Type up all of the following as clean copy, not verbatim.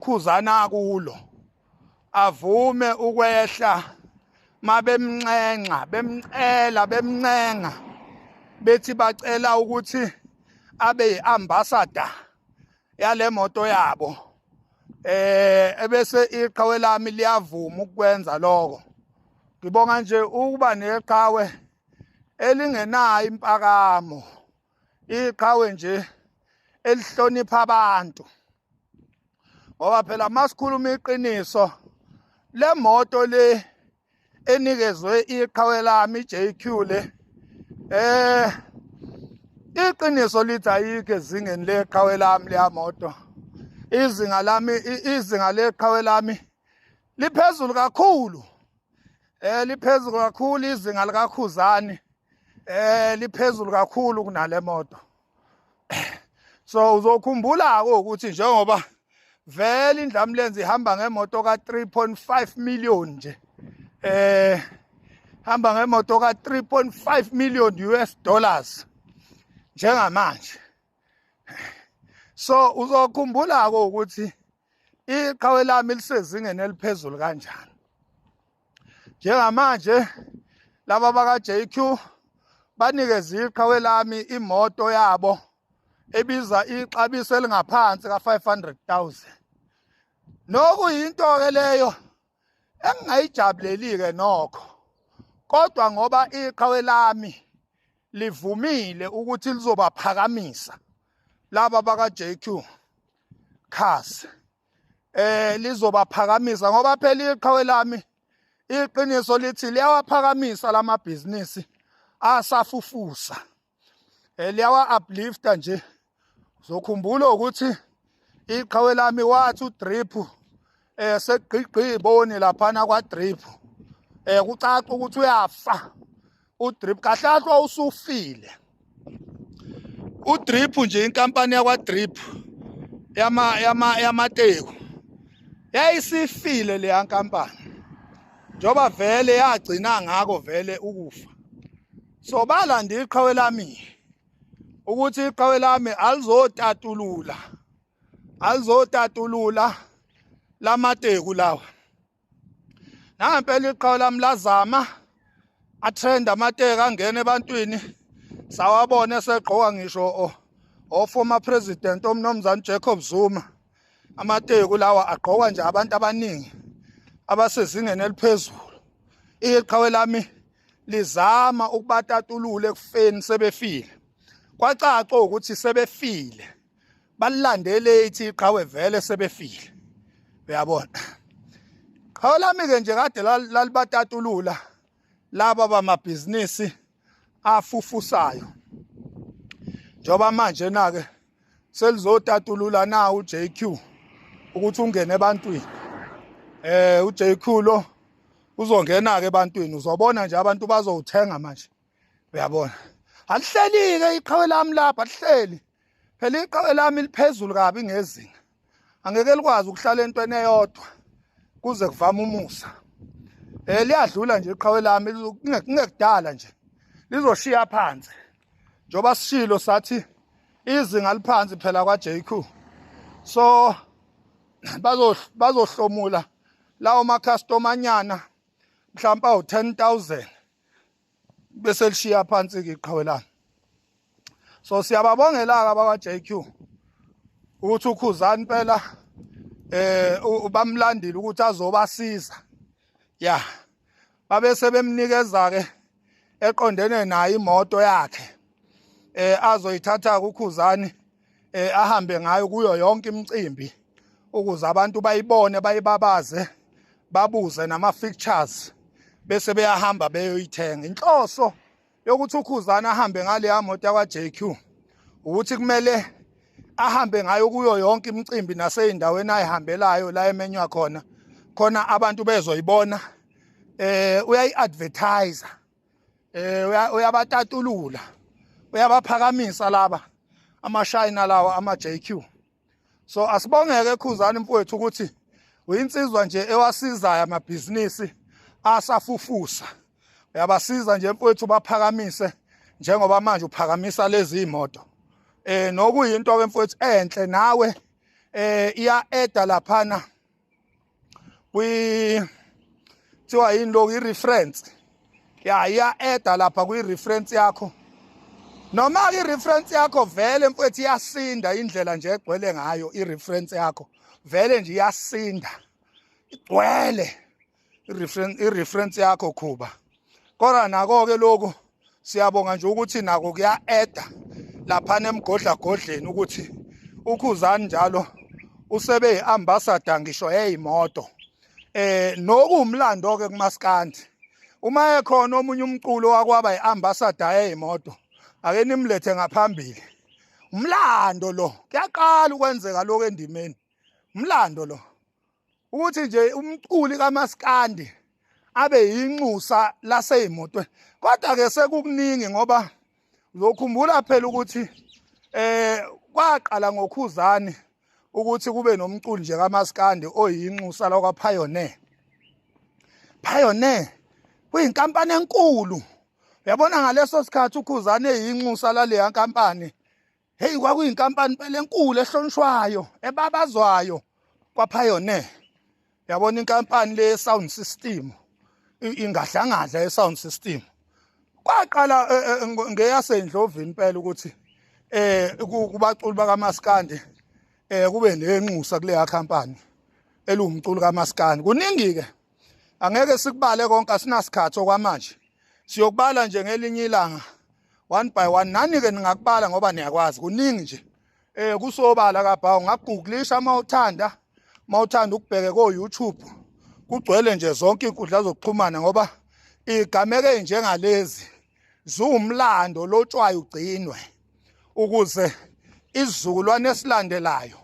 khuzana kulo avume ukwehla mabemncenga bemncenga bethi bacela ukuthi abe yiambassador yale moto yabo ebese iqhawe lami liyavuma ukwenza lokho. Ngibonga nje ukuba neqhawe elingenayo impakamo, iqhawe nje elihlonipha abantu, ngoba phela masikhuluma iqiniso le moto le enikezwe iqhawe lami JQ le iqiniso lithi ayikho ezingeni leqhawe lami leya moto. Izinga leqhawe lami liphezulu kakhulu, liphezulu kakhulu. Izinga likaKhuzani liphezulu kakhulu kunale moto. So uzokhumbula-ke ukuthi njengoba vele indlamlenze ihamba ngemoto ka 3.5 million nje, hamba ngemoto ka 3.5 million US dollars njengamanje. So uzokhumbula-ke ukuthi iqhawe lami lisezingeni eliphezulu kanjani. Njengamanje laba baka JQ banikeze iqhawe lami imoto yabo ebiza ixabiso elingaphansi ka 500,000. Nokuyinto-ke leyo engingayijabuleli-ke nokho, kodwa ngoba iqhawe lami livumile ukuthi lizobaphakamisa laba baka JQ Cars, lizobaphakamisa ngoba phela iqhawe lami iqiniso lithi liyawaphakamisa lamabhizinisi asafufusa, liyawa uplifta nje. Uzokhumbula ukuthi iqhawe lami wathi uDrip segqigqiboni laphana kwaDrip, kucaca ukuthi uyafa uDrip, kahlahlwa usufile uDrip nje. Inkampani yakwaDrip yamateku yayisifile leya nkampani, njoba vele yagcina ngako vele ukufa. So balanda iqhawe lami ukuthi iqhawe lami alizotatulula lamateku lawa. Nampela iqhawe lami lazama atrend amateka angena ebantwini, sawabona esegqoka ngisho former president uMnumzane Jacob Zuma. Amateku lawa agqokwa nje abantu abaningi abasezingeni eliphezulu. Iqhawe lami lizama ukubatatulula ekufeni sebefile. Kwacaca ukuthi sebefile, balilandele ithi iqhawe vele sebefile. Uyabona, iqhawe lami-ke nje kade lalibatatulula laba bamabhizinisi afufusayo. Njoba manje na-ke selizotatulula na uJQ ukuthi ungene ebantwini. uJQ lo uzongena-ke ebantwini, uzobona nje abantu bazowuthenga manje. Uyabona, alihleli-ke iqhawe lami lapha, alihleli. Phela iqhawe lami liphezulu kabi ngezinga, angeke likwazi ukuhlala entweni eyodwa kuze kuvame umusa. Liyadlula nje iqhawe lami, kungekudala nje lizoshiya phansi. Njoba sishilo sathi izinga liphansi phela kwa JQ. So bazohlomula lawo makhastomanyana mhlawumbe awu 10,000 bese lishiya phansi-ke iqhawe lami. So siyababongela-ke abakwa JQ ukuthi uKhuzani phela bamlandile ukuthi azobasiza. Ya, babese bemnikeza-ke eqondene nayo imoto yakhe azoyithatha kuKhuzani ahambe ngayo kuyo yonke imicimbi ukuze abantu bayibone, bayibabaze, babuze nama-fictures bese beyahamba beyoyithenga. Inhloso yokuthi uKhuzani ahambe ngaleya moto yakwa JQ ukuthi kumele ahambe ngayo kuyo yonke imicimbi nasey'ndaweni ayihambelayo la emenywa khona abantu bezoyibona. Uyayi-advertise, uyabatatulula, uyabaphakamisa laba amashayina lawa ama-JQ. So asibongeke Khuzani mfowethu ukuthi uyinsizwa nje ewasizayo amabhizinisi asafufusa. Uyabasiza nje mfowethu baphakamise njengoba manje uphakamisa lezi imoto. Nokuyinto ke mfowethu enhle nawe iya eda laphana thiwa yini lo i-reference ya iya eda lapha kwi-reference yakho noma i-reference yakho vele mfethu iyasinda indlela nje egcwele ngayo i-reference yakho vele nje iyasinda igcwele i-reference yakho Khuba kodwa nako-ke lokhu siyabonga nje ukuthi nako kuya-eda laphana emgodlagodleni ukuthi uKhuzani njalo usebe yi-ambassador ngisho yey'moto nokuwumlando-ke kumaskandi uma ekhona omunye umculo wakwaba yi-ambassador yey'moto ake nimlethe ngaphambili umlando lo kuyaqala ukwenzeka lokho endimeni umlando lo ukuthi nje umculi kamaskandi abe yinxusa lasey'motweni kodwa-ke sekukuningi ngoba uzokhumbula phela ukuthi kwaqala ngoKhuzani ukuthi kube nomculi nje kamaskandi oyinxusa lakwaPioneer. Pioneer kuyinkampani enkulu uyabona ngaleso sikhathi uKhuzani eyinxusa laleya nkampani hey kwakuyinkampani phela enkulu ehlonishwayo ebabazwayo kwaPioneer. Yabona inkampani le sound system ingadlangadla ye-sound system kwaqala ngeyasendlovini phela ukuthi kubaculi bakaMaskandi kube nenxusa kuleya khampani elumculo kaMaskandi kuningi ke angeke sikubale konke asinasikhathi okwamanje siyokubala nje ngelinye ilanga one by one nani ke ningakubala ngoba niyakwazi kuningi nje kusobala kabhawu ngagooglisha mawuthanda ukubheke ko YouTube kugcwele nje zonke inkundla zokuxhumana ngoba igameke njengalezi ziwumlando lotshwayo ugcinwe ukuze isizukulwane esilandelayo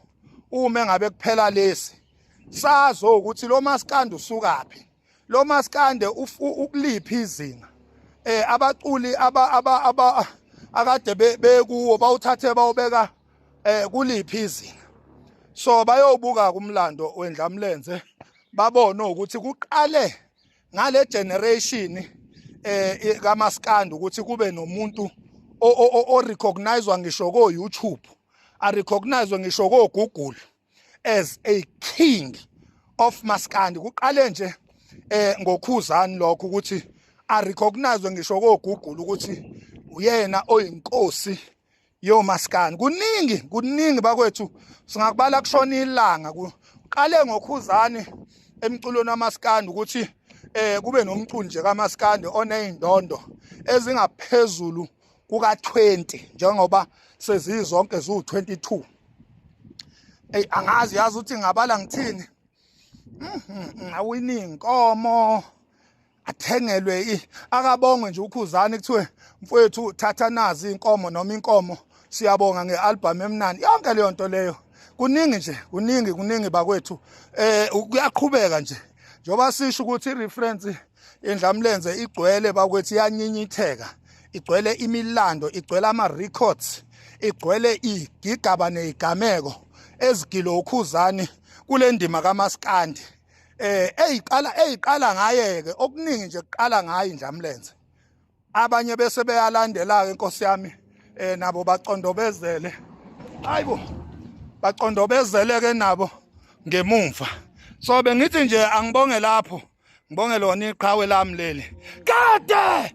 uma ngabe kuphela lesi sazo ukuthi lo Maskandi usukaphi lo Maskandi ukuliphi izinga abaculi akade bekuwo bawuthathe bawubeka kuliphi izinga so bayobuka kumlando wendlamlenze babone ukuthi kuqale ngale generation kaMaskandi ukuthi kube nomuntu o recognizewa ngisho ko YouTube a recognizewa ngisho ko Google as a king of Maskandi kuqale nje ngoKhuzani lokho ukuthi a recognizewe ngisho ko Google ukuthi uyena oyinkosi yo Maskandi kuningi bakwethu singakubala kushona ilanga kuqale ngoKhuzani emculweni waMaskandi ukuthi kube nomculi nje kaMaskandi oneyindondo ezingaphezulu kuka-20 njengoba sezizonke ziwu-22 angazi yazi ukuthi ngabala ngithini awini inkomo athengelwe akabongwe nje uKhuzani kuthiwe mfowethu thatha nazi inkomo noma inkomo siyabonga ngealbum emnandi yonke leyo nto leyo kuningi bakwethu kuyaqhubeka nje njoba sisho ukuthi ireference endlamlenze igcwele bakwethu iyanyinyitheka igcwele imilando igcwele ama-records igcwele igigaba neyigameko ezigilo uKhuzani kule ndima kaMaskandi eyiqala ngaye-ke okuningi nje kuqala ngayo indlamlenze abanye bese beyalandela-ke inkosi yami nabo bacondobezele hayibo bacondobezele-ke nabo ngemumva so bengithi nje angibonge lapho ngibonge lona iqhawe lami leli kade